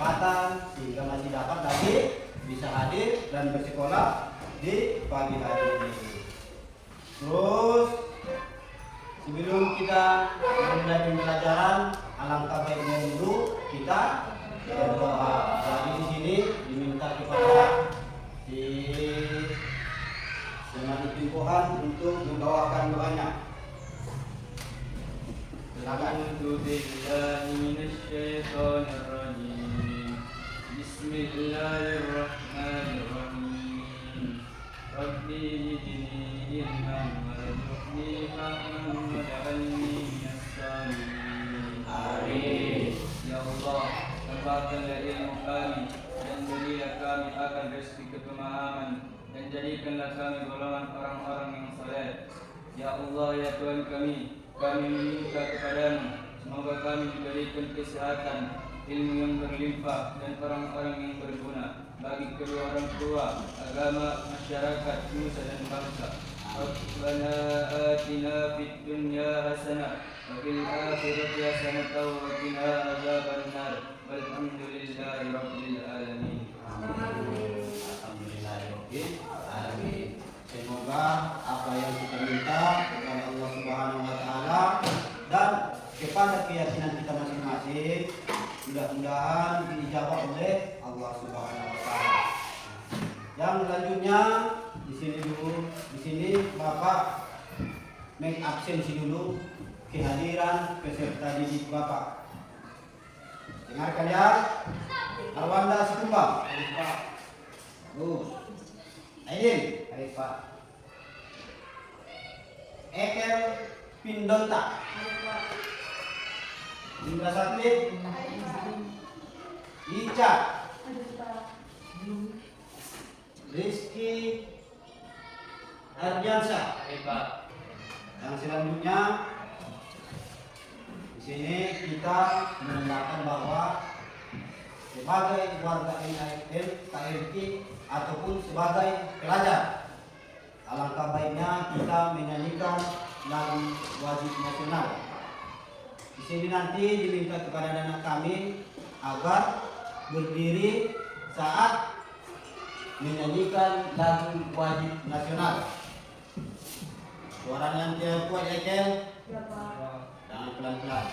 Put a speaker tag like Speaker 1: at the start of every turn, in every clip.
Speaker 1: kesempatan sehingga masih dapat lagi bisa hadir dan bersekolah di pagi hari ini. Terus sebelum kita memulai pembelajaran, alangkah baiknya dulu kita berdoa. Jadi di sini diminta kepada si Jemaat Tuhan untuk membawakan doanya.
Speaker 2: A'udzu billahi minasyaitonir rajim. Bismillahirrahmanirrahim. Rabbi zidni ilman warzuqni fahman waj'alni minas shalihin. Amin. Ya Allah, tambahkanlah ilmu kami dan berilah kami akan rezeki kepemahaman dan jadikanlah kami golongan orang-orang yang saleh. Ya Allah, ya Tuhan kami meminta kepadamu, semoga kami diberikan kesehatan, ilmu yang berlimpah dan orang-orang yang berguna bagi kedua orang tua, agama, masyarakat, nusa dan bangsa. Rabbana atina fid dunya hasanah wa fil akhirati hasanah wa qina adzabannar. Walhamdulillahi rabbil alamin.
Speaker 1: Amin. Semoga apa yang kita minta kepada Allah Subhanahu wa taala dan kepada keyakinan kita masing-masing mudah-mudahan dijawab oleh Allah Subhanahu wa taala. Yang selanjutnya di sini Bapak mengabsensi dulu kehadiran peserta didik Bapak. Dengarkan ya. Arwanda Situmbang. Aidin, baik Pak. Ekel Pindonta. Indra Satri. Ica. Rizky Ardiansyah.
Speaker 2: Baik Pak.
Speaker 1: Yang selanjutnya di sini kita menandakan bahwa sebagai warga NKRI ataupun sebagai pelajar, alangkah baiknya kita menyanyikan lagu wajib nasional. Di sini nanti diminta kepada anak kami agar berdiri saat menyanyikan lagu wajib nasional. Suara yang kuat ya, Kel?
Speaker 3: Ya, Pak.
Speaker 1: Jangan pelan-pelan.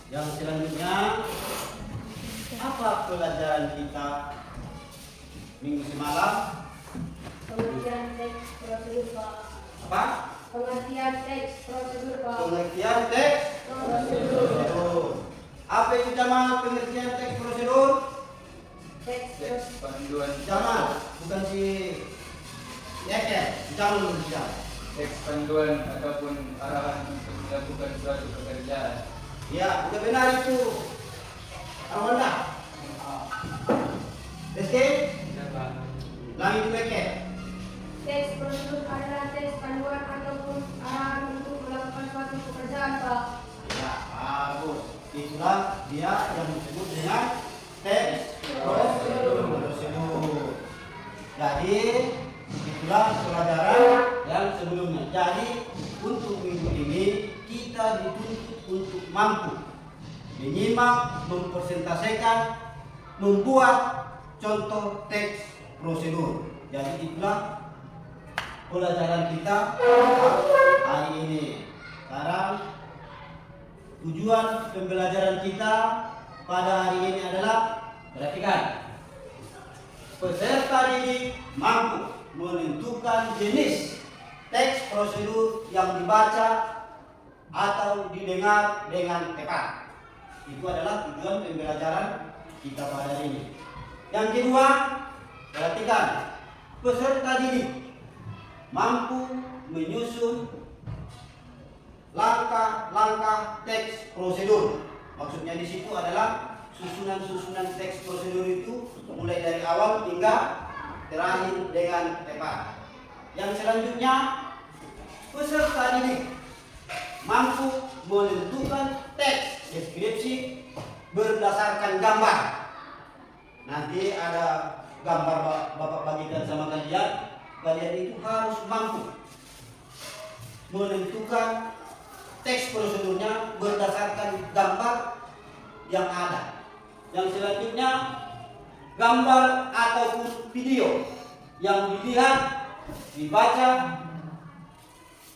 Speaker 1: Yang selanjutnya, apa pelajaran kita minggu semalam?
Speaker 3: Pengertian teks prosedur, Pak.
Speaker 1: Apa?
Speaker 3: Pengertian teks prosedur, Pak.
Speaker 1: Pengertian teks prosedur. Apa itu Jamal pengertian teks prosedur?
Speaker 3: Teks
Speaker 2: Panduan
Speaker 1: Jamal, bukan si Yeke. Jamal dulu Jamal.
Speaker 2: teks panduan ataupun arahan untuk melakukan suatu pekerjaan.
Speaker 1: Ya, udah benar itu. Arwanda. Rizky,
Speaker 2: Ya, Pak.
Speaker 1: langit yang disebut dengan teks prosedur. Jadi itulah pelajaran yang sebelumnya. Jadi untuk minggu ini kita dituntut untuk mampu menyimak, mempresentasikan, membuat contoh teks prosedur. Jadi itulah pelajaran kita hari ini. Sekarang tujuan pembelajaran kita pada hari ini adalah, perhatikan, peserta didik mampu menentukan jenis teks prosedur yang dibaca atau didengar dengan tepat. Itu adalah tujuan pembelajaran kita pada hari ini. Yang kedua, perhatikan, peserta didik mampu menyusun langkah-langkah teks prosedur. Maksudnya di situ adalah susunan-susunan teks prosedur itu mulai dari awal hingga terakhir dengan tepat. Yang selanjutnya, peserta didik mampu menentukan teks deskripsi berdasarkan gambar. Nanti ada gambar Bapak bagikan sama kalian. Kalian itu harus mampu menentukan teks prosedurnya berdasarkan gambar yang ada. Yang selanjutnya, gambar ataupun video yang dilihat, dibaca,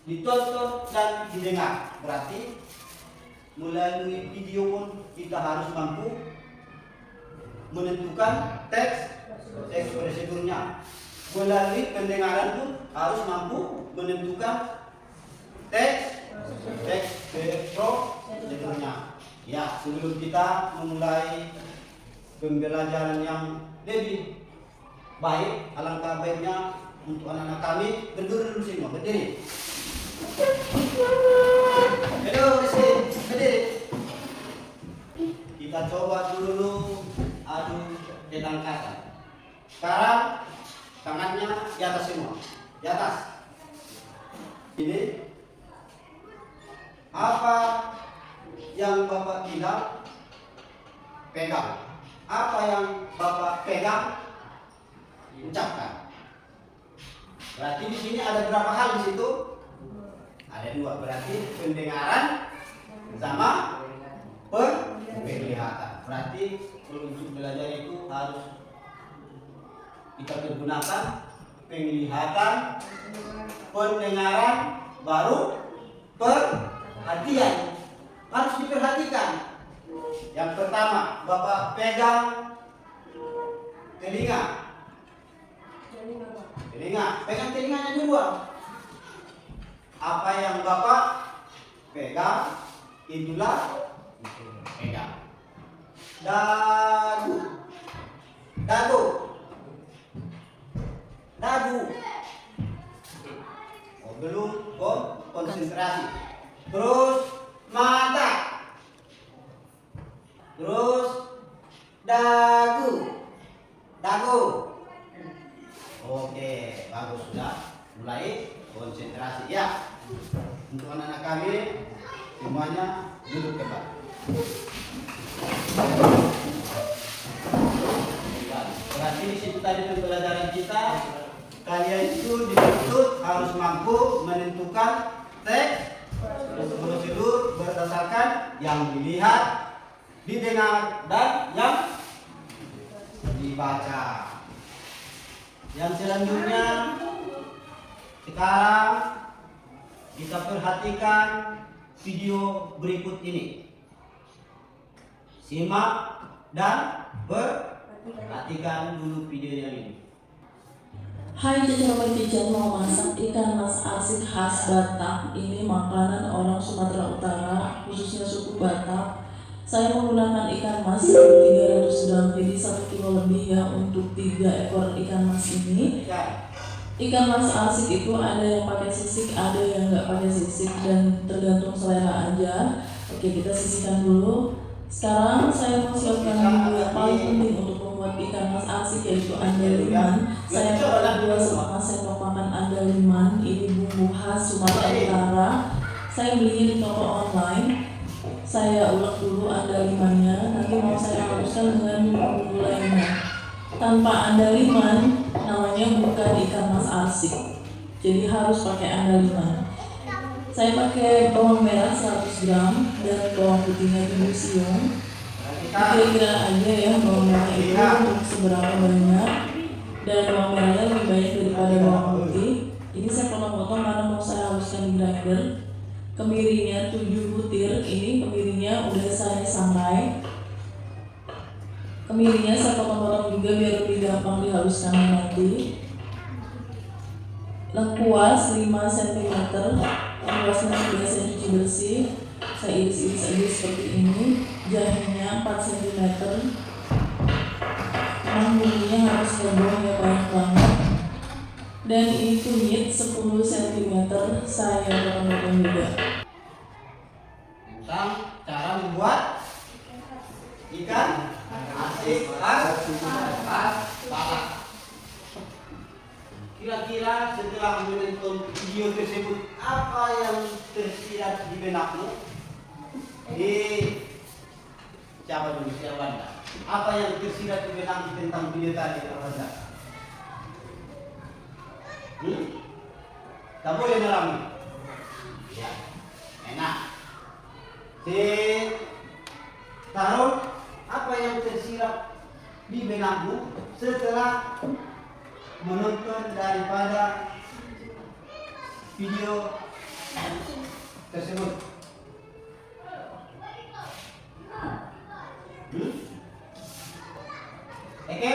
Speaker 1: ditonton, dan didengar. Berarti melalui video pun kita harus mampu menentukan teks prosedurnya. Melalui pendengaran pun harus mampu menentukan teks prosedurnya. Ya, sebelum kita memulai pembelajaran yang lebih baik, alangkah baiknya untuk anak-anak kami berdiri dulu semua, berdiri. Berdiri. Kita coba dulu adu ketangkasan. Sekarang tangannya di atas semua, di atas. Ini apa yang Bapak tidak pegang? Apa yang Bapak pegang, ucapkan. Berarti di sini ada berapa hal di situ? Ada dua. Berarti pendengaran sama penglihatan. Berarti untuk belajar itu harus kita menggunakan penglihatan, pendengaran, baru perhatian. Harus diperhatikan. Yang pertama, Bapak pegang telinga. Pegang telinganya dulu. Apa yang Bapak pegang, itulah pegang. Dagu. Oh, belum konsentrasi. Terus mata. Terus dagu. Oke, bagus, sudah mulai konsentrasi ya. Untuk anak-anak kami semuanya duduk tepat. Berarti di situ tadi pembelajaran kita, kalian itu dituntut harus mampu menentukan teks prosedur berdasarkan yang dilihat, didengar, dan yang dibaca. Yang selanjutnya, sekarang kita perhatikan video berikut ini. Simak dan perhatikan dulu video yang ini.
Speaker 4: Hai cicer mau masak ikan mas asin khas Batak. Ini makanan orang Sumatera Utara, khususnya suku Batak. Saya menggunakan ikan mas 300 gram, jadi 1 kilo lebih ya untuk 3 ekor ikan mas ini. Ikan mas asik itu ada yang pakai sisik, ada yang nggak pakai sisik, dan tergantung selera aja. Oke, kita sisihkan dulu. Sekarang saya mau siapkan bumbu yang paling penting untuk membuat ikan mas asik, yaitu andaliman. Saya pakai 2 setengah sendok makan andaliman. Ini bumbu khas Sumatera Utara. Saya belinya di toko online. Saya ulek dulu andalimannya, nanti mau saya hapuskan dengan bumbu lainnya. Tanpa andaliman, namanya bukan ikan mas arsik. Jadi harus pakai andaliman. Saya pakai bawang merah 100 gram dan bawang putihnya dibusium. Kira-kira aja ya bawang merah itu untuk seberapa banyak. Dan bawang merahnya lebih banyak daripada bawang putih. Ini saya potong-potong karena mau saya haluskan di grinder. Kemirinya 7 butir, ini kemirinya udah saya sangrai. Kemirinya saya potong-potong juga biar lebih gampang dihaluskan nanti. Lengkuas 5 cm, lengkuasnya sudah saya cuci bersih. Saya iris-iris aja seperti ini. Jahenya 4 cm. Memang bumbunya harus heboh ya, banyak banget. Dan ini kunyit 10 cm saya potong-potong juga.
Speaker 1: Tentang cara membuat ikan arsik khas Batak. Kira-kira setelah menonton video tersebut, apa yang tersirat di benakmu? Siapa dulu? Siapa Anda? Apa yang tersirat di benakmu tentang video tadi, Anda? Tak boleh nerami. Ya, enak. Taruh apa yang tersirat di benakmu setelah menonton daripada video tersebut. Oke?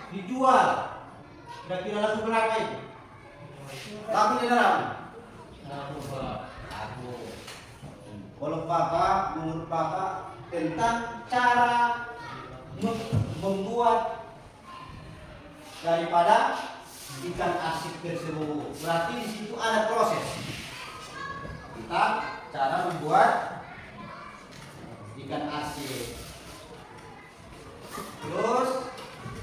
Speaker 1: Dijual. Kira-kira laku berapa itu? Laku di dalam? Laku. Kalau Bapak, menurut Bapak tentang cara membuat daripada ikan arsik tersebut, berarti di situ ada proses tentang cara membuat ikan arsik. Terus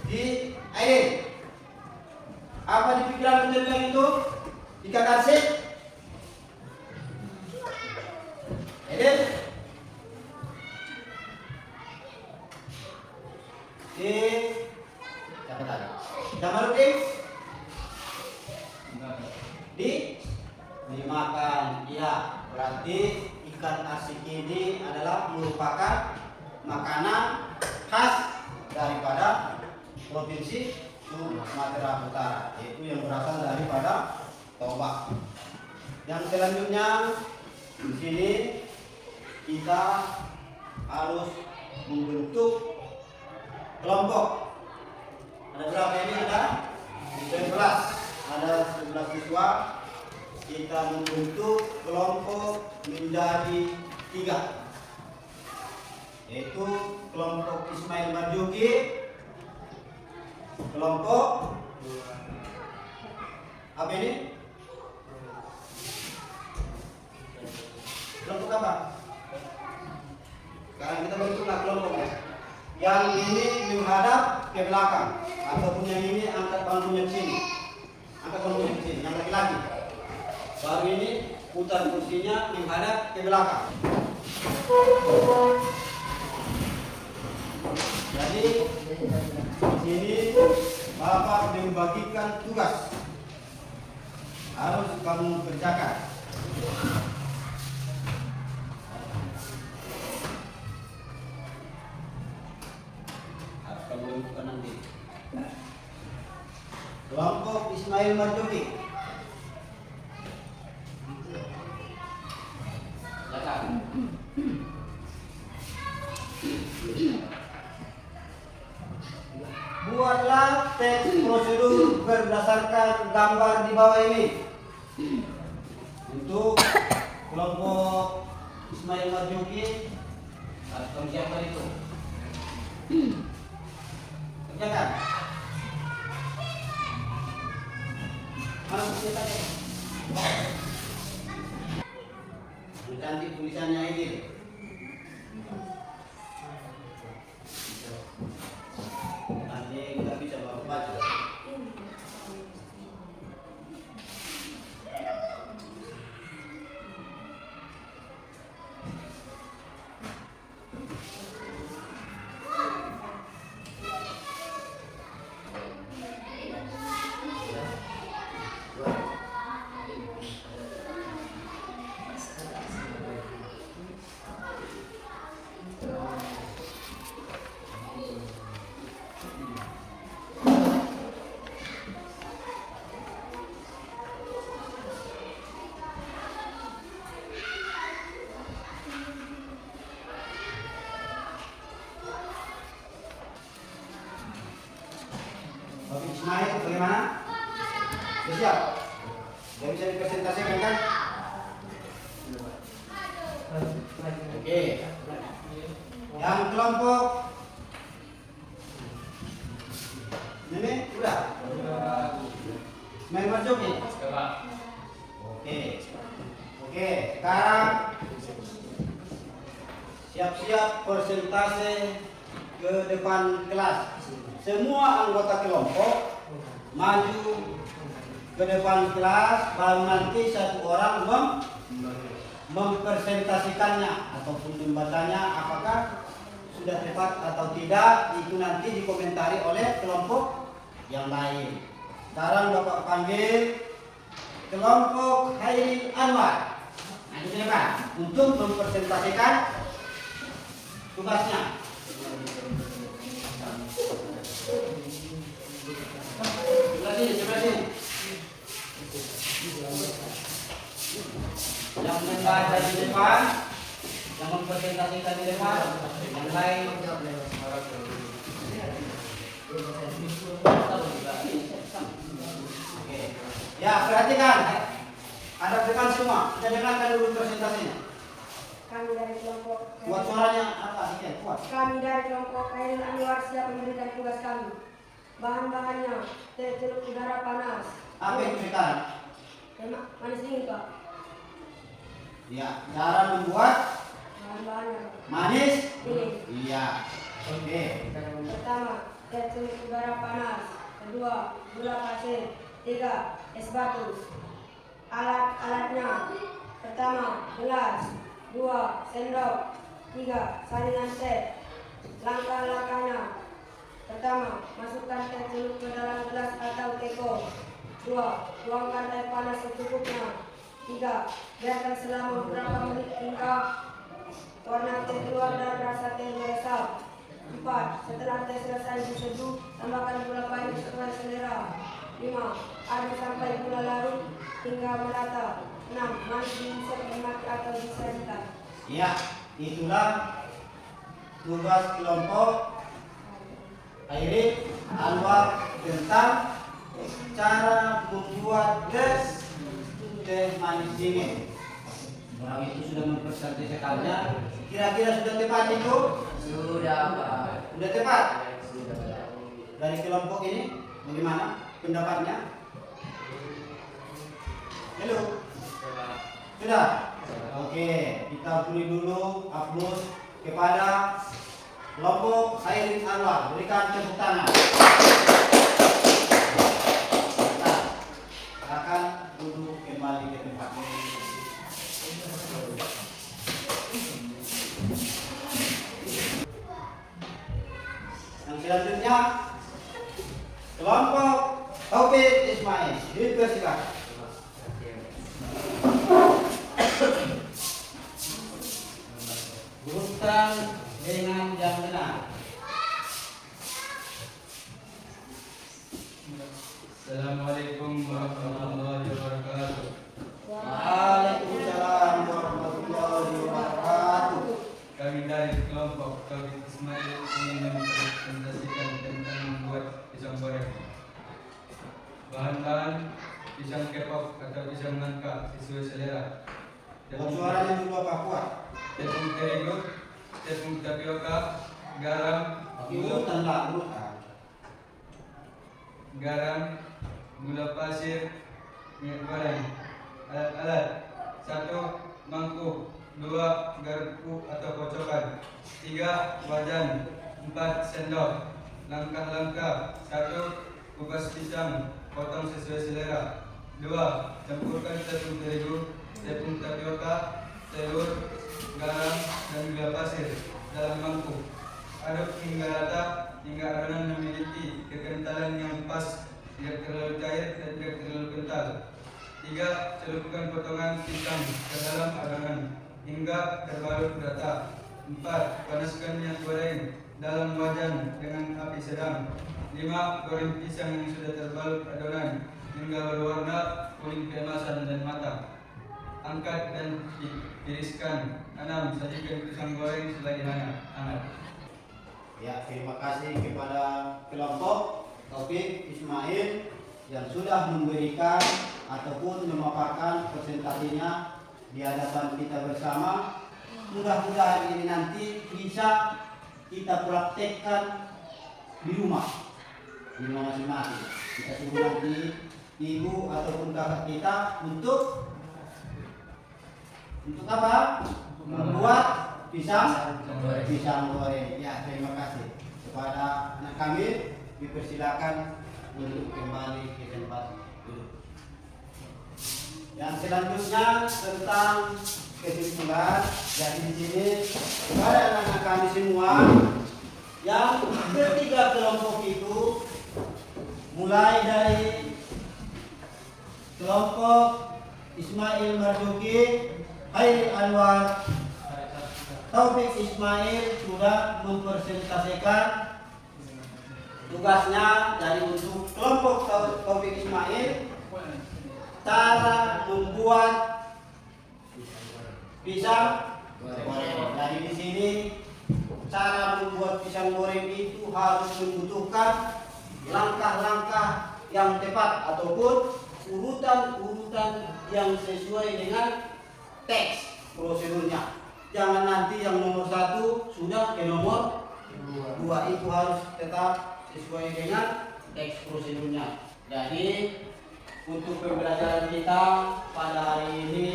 Speaker 1: di air apa di pikiran tentang itu ikan arsik? Aiden? Siapa tadi? Jamaluddin? Dimakan. Iya, berarti ikan arsik ini adalah merupakan makanan khas daripada provinsi Sumatera Utara, yaitu yang berasal daripada Toba. Yang selanjutnya di sini kita harus membentuk kelompok. Ada berapa ini? Ada 11. Ada 11 siswa. Kita membentuk kelompok menjadi 3, yaitu kelompok Ismail Marzuki, kelompok apa ini? Kelompok apa? Sekarang kita bentuklah kelompoknya. Yang ini menghadap ke belakang, ataupun yang ini angkat bangkunya ke sini. Angkat bangkunya ke sini, yang laki-laki. Baru ini putar kursinya menghadap ke belakang. Jadi di sini Bapak membagikan tugas, harus kamu kerjakan. Harus kamu lakukan nanti. Kelompok Ismail Marzuki. Buatlah teks prosedur berdasarkan gambar di bawah ini. Untuk kelompok Ismail Marzuki harus kamu siapkan itu. Kerjakan. Mana tulisannya? Cantik tulisannya ini. Nanti kita bisa baca. Ismail bagaimana? Sudah siap? Sudah bisa dipresentasikan kan? Oke. Yang kelompok ini udah? Ismail Marzuki? Oke. Oke, sekarang siap-siap persentase ke depan kelas. Semua anggota kelompok maju ke depan kelas, baru nanti satu orang mempresentasikannya ataupun membacanya apakah sudah tepat atau tidak, itu nanti dikomentari oleh kelompok yang lain. Sekarang Bapak panggil kelompok Khairil Anwar. Nah, silakan untuk mempresentasikan tugasnya. Sebelah sini. Yang membaca di depan, yang mempresentasikan di depan, yang lain. Oke. Ya, perhatikan. Ada depan semua. Kita dengarkan dulu presentasinya.
Speaker 3: Kami dari kelompok
Speaker 1: Buat suaranya apa? Kuat.
Speaker 3: Kami dari kelompok Khairil Anwar siap memberikan tugas kami. Bahan-bahannya teh celup udara panas.
Speaker 1: Apa itu sekarang?
Speaker 3: Manis dingin Pak.
Speaker 1: Ya, cara membuat
Speaker 3: Bahan-bahannya
Speaker 1: manis.
Speaker 3: dingin.
Speaker 1: Iya. Oke.
Speaker 3: Pertama, teh celup udara panas. Kedua, gula pasir. Tiga, es batu. Alat-alatnya. Pertama, gelas. Dua, sendok. Tiga, saringan teh. Langkah-langkahnya. Pertama, masukkan teh celup ke dalam gelas atau teko. Dua, tuangkan teh panas secukupnya. Tiga, biarkan selama beberapa menit hingga warna teh keluar dan rasa teh meresap. Empat, setelah teh selesai diseduh, tambahkan gula pahit sesuai selera. Lima, aduk sampai gula larut hingga merata. Enam, manis bisa dinikmati atau disajikan.
Speaker 1: Iya, itulah tugas kelompok Khairil Anwar tentang cara membuat teh manis dingin. Orang itu sudah mempresentasikannya. Kira-kira sudah tepat itu?
Speaker 2: Sudah, Pak.
Speaker 1: Sudah tepat? Dari kelompok ini bagaimana pendapatnya? Halo? Sudah? Oke, kita beri dulu aplaus kepada kelompok Khairil Anwar. Berikan tepuk tangan. Kita akan duduk kembali ke tempatnya. Yang selanjutnya kelompok Taufik Ismail. Dipersilakan. Urutkan dengan yang benar.
Speaker 2: Assalamualaikum warahmatullahi wabarakatuh.
Speaker 1: Waalaikumsalam warahmatullahi wabarakatuh.
Speaker 2: Kami dari kelompok Taufik Ismail ingin mempresentasikan tentang membuat pisang goreng. Bahan-bahan pisang kepok atau pisang nangka sesuai selera.
Speaker 1: Buat suaranya dulu apa kuat?
Speaker 2: Tepung terigu, tepung tapioka, garam,
Speaker 1: Urutan lah, urutan.
Speaker 2: garam, gula pasir, minyak goreng. Alat-alat: 1 mangkuk, 2 garpu atau kocokan, 3 wajan, 4 sendok. Langkah-langkah: 1 kupas pisang, potong sesuai selera. 2 campurkan tepung terigu, tepung tapioka, telur, garam, dan gula pasir dalam mangkuk. Aduk hingga rata, hingga adonan memiliki kekentalan yang pas, tidak terlalu cair dan tidak terlalu kental. 3 celupkan potongan pisang ke dalam adonan hingga terbalut rata. 4 panaskan minyak goreng dalam wajan dengan api sedang. 5 goreng pisang yang sudah terbalut adonan hingga berwarna kuning keemasan dan matang. Angkat dan tiriskan. 6 sajikan pisang goreng selagi hangat.
Speaker 1: Ya, terima kasih kepada kelompok Taufik Ismail yang sudah memberikan ataupun memaparkan presentasinya di hadapan kita bersama. Mudah-mudahan ini nanti bisa kita praktekkan di rumah masing-masing. Kita suruh nanti ibu ataupun kakak kita untuk apa? Membuat pisang goreng. Ya, terima kasih kepada anak kami. Dipersilakan untuk kembali ke tempat duduk. Yang selanjutnya tentang kesimpulan. Jadi di sini kepada anak-anak kami semua yang ketiga kelompok itu, mulai dari kelompok Ismail Marzuki, Hairi Anwar, Taufik Ismail sudah mempresentasikan tugasnya. Dari untuk kelompok Taufik Ismail, cara membuat pisang goreng. Dari di sini cara membuat pisang goreng itu harus membutuhkan langkah-langkah yang tepat ataupun urutan-urutan yang sesuai dengan teks prosedurnya. Jangan nanti yang nomor 1 sudah ke nomor 2, itu harus tetap sesuai dengan teks prosedurnya. Jadi untuk pembelajaran kita pada hari ini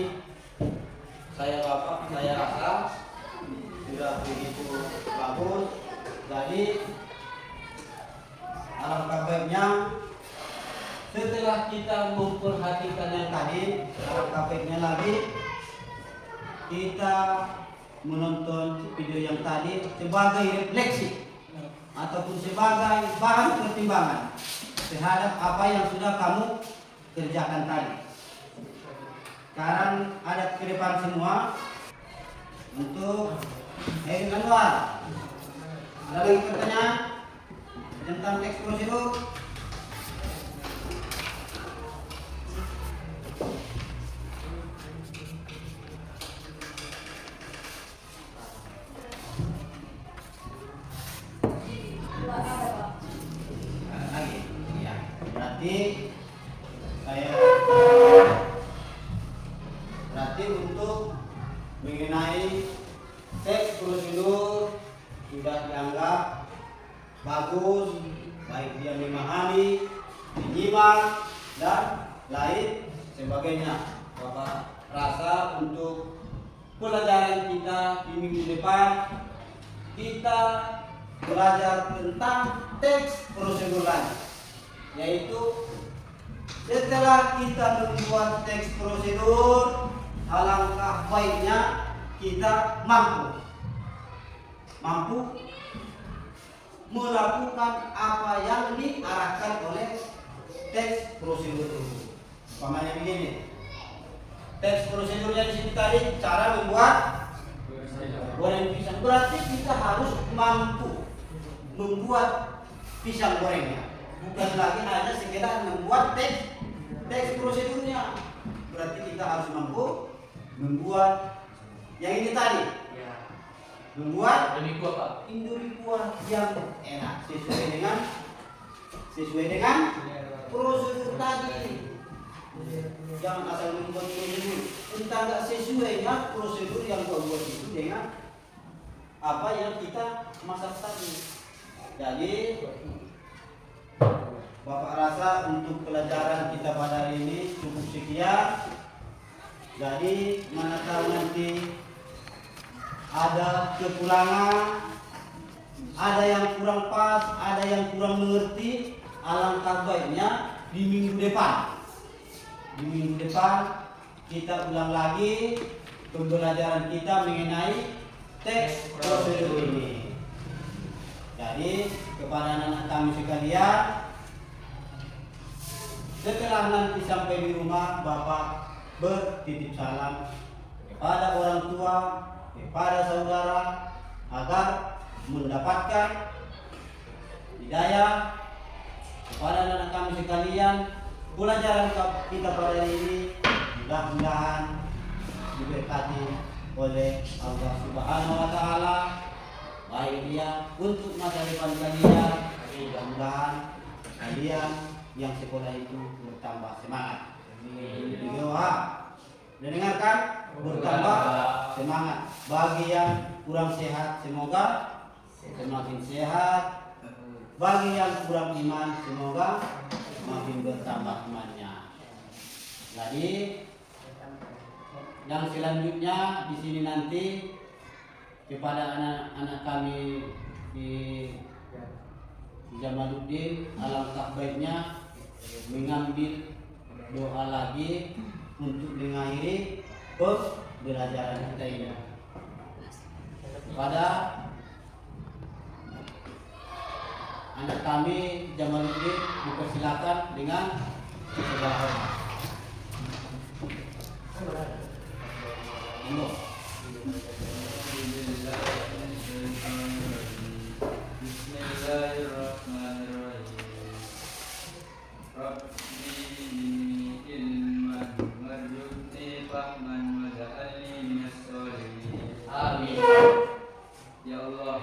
Speaker 1: saya rasa sudah begitu bagus. Jadi alangkah baiknya setelah kita memperhatikan yang tadi, alangkah baiknya lagi kita menonton video yang tadi sebagai refleksi ataupun sebagai bahan pertimbangan terhadap apa yang sudah kamu kerjakan tadi. Sekarang ada ke depan semua untuk Hairi Anwar. Ada lagi pertanyaan tentang teks prosedur? Lagi, ya. Berarti untuk mengenai teks prosedur sudah dianggap bagus, baik dia memahami, menyimak, dan lain sebagainya. Bapak rasa untuk pelajaran kita di minggu depan kita belajar tentang teks prosedur lagi, yaitu setelah kita membuat teks prosedur, alangkah baiknya kita mampu melakukan apa yang diarahkan oleh teks prosedur itu. Umpamanya begini, teks prosedurnya di sini tadi cara membuat goreng pisang. Berarti kita harus mampu membuat pisang gorengnya, bukan lagi hanya sekedar membuat teks prosedurnya. Berarti kita harus mampu membuat yang ini tadi, membuat Indomie kuah yang enak sesuai dengan prosedur tadi. Jangan asal membuat prosedur entah nggak sesuai dengan prosedur yang kau buat itu dengan apa yang kita masak tadi. Jadi Bapak rasa untuk pelajaran kita pada hari ini cukup sekian. Jadi mana tahu nanti ada kekurangan, ada yang kurang pas, ada yang kurang mengerti. Alangkah baiknya di minggu depan kita ulang lagi pembelajaran kita mengenai teks prosedur ini. Jadi kepada anak-anak kami sekalian, setelah nanti sampai di rumah, Bapak bertitip salam kepada orang tua, kepada saudara, agar mendapatkan hidayah. Kepada anak-anak kami sekalian, pelajaran kita pada hari ini mudah-mudahan diberkati oleh Allah Subhanahu wa Ta'ala, baik dia untuk masa depan kalian. Mudah-mudahan kalian yang sekolah itu bertambah semangat. Doa. Dengarkan, bertambah semangat. Bagi yang kurang sehat semoga semakin sehat. Bagi yang kurang iman semoga makin bertambah imannya. Jadi yang selanjutnya di sini nanti kepada anak-anak kami di Jamaluddin, alangkah baiknya mengambil doa lagi untuk mengakhiri pembelajaran kita ini. Pada anak kami Jamaluddin dipersilakan dengan segala hormat.
Speaker 2: Bismillahirrahmanirrahim. Rabbi zidni ilman warzuqni fahman waj'alni minas sholihin.
Speaker 1: Amin.
Speaker 2: Ya Allah,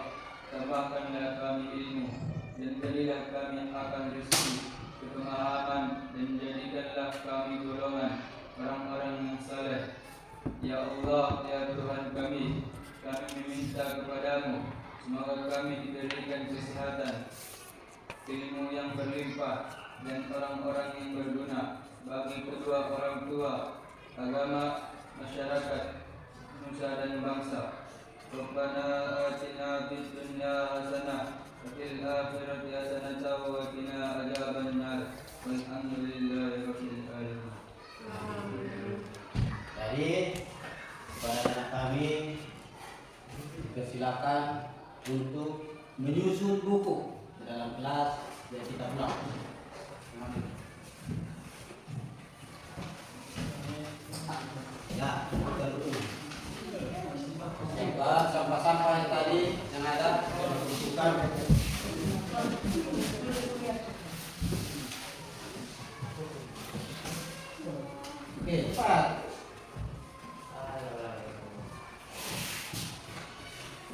Speaker 2: tambahkanlah kami ilmu dan berilah kami akan rezeki, kepemahaman, dan jadikanlah kami golongan orang-orang yang saleh. Ya Allah, ya Tuhan kami meminta kepadamu, semoga kami diberikan kesehatan, ilmu yang berlimpah, dan orang-orang yang berguna bagi kedua orang tua, agama, masyarakat, nusa dan bangsa. Rabbana atina fid dunya hasanah wa fil akhirati hasanah wa qina adzabannar. Walhamdulillahi rabbil alamin.
Speaker 1: Jadi kepada anak kami dipersilakan untuk menyusun buku ke dalam kelas dan kita pulang. Ya, kita dulu. Sampah-sampah yang tadi yang ada dibutuhkan. Oke, cepat.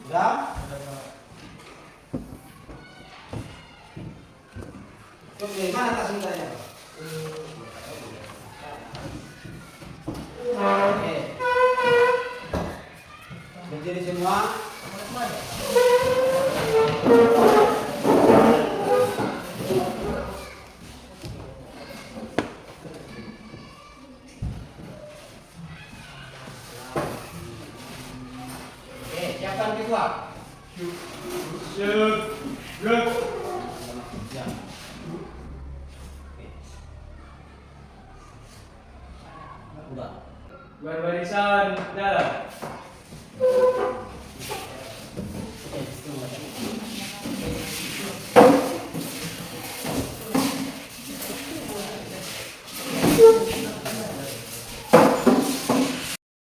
Speaker 1: Sudah? Oke, mana tas mintanya? Oke. Berdiri semua. Oke, siapkan siswa.
Speaker 2: Siap. Gerak.
Speaker 1: Ya. Oke. Udah.
Speaker 2: Barisan jalan.